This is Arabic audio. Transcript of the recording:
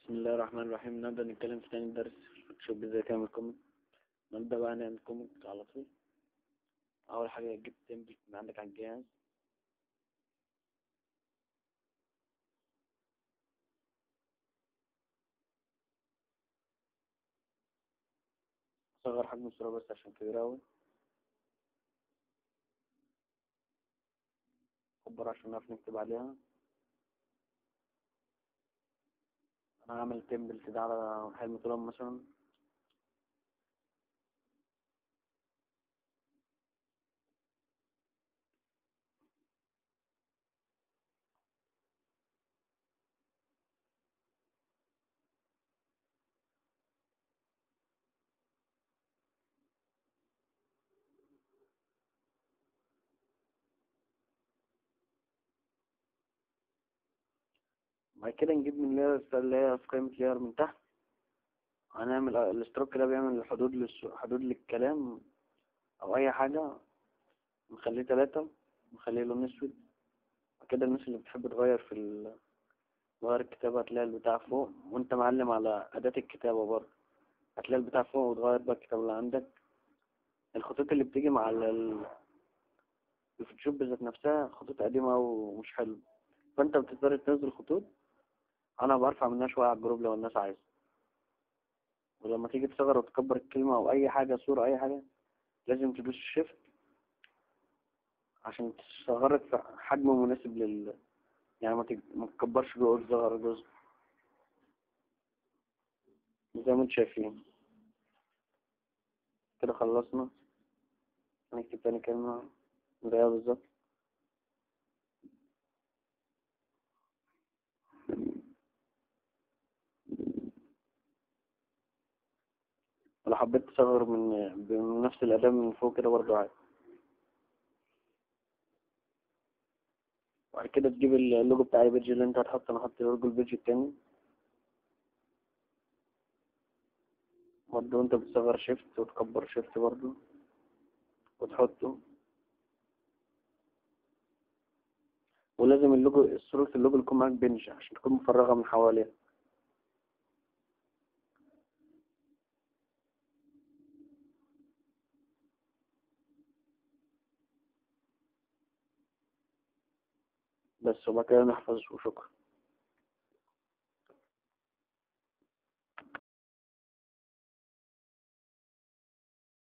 بسم الله الرحمن الرحيم. نبدأ نتكلم في تاني درس في الفوتوشوب ازاي تعمل كوميك. نبدأ بقى نعمل كوميك على طول. أول حاجة تجيب تمبلت من عندك على الجهاز. صغر حجم الصورة بس عشان كبيرة أوي، كبر عشان نعرف نكتب عليها. أنا هعمل تمبلت ده على حلم طولهم مثلا. بعد كده نجيب من اللي هي في قائمة لير من تحت. هنعمل الستروك ده بيعمل حدود للكلام أو أي حاجة. نخليه 3، نخليه لون أسود. بعد كده الناس اللي بتحب تغير تغير الكتابة هتلاقي البتاع فوق، وانت معلم على أداة الكتابة برضه هتلاقي البتاع فوق، وتغير بقى الكتابة اللي عندك. الخطوط اللي بتيجي مع الفوتوشوب ذات نفسها خطوط قديمة ومش حلوة، فانت بتضطر تنزل خطوط. انا برفع منها شوية على الجروب لو الناس عايزة. ولما تيجي تصغر وتكبر الكلمة او اي حاجة، صورة اي حاجة، لازم تدوس شيفت عشان تصغرك في حجم مناسب يعني ما تكبرش جزء تصغر جزء زي ما انتم شايفين. كده خلصنا. هنكتب تاني كلمة زيها بالظبط. ولو حبيت تصغر من نفس الأداة من فوق كده برضه عادي. وبعد كده تجيب اللوجو بتاع البيج اللي انت هتحط. انا هحط لوجو البيج التاني برضه. انت بتصغر شيفت وتكبر شيفت برضه وتحطه. ولازم صورة اللوجو يكون معاك بنج عشان تكون مفرغة من حواليها. بس وبعد كده نحفظ وشكرا.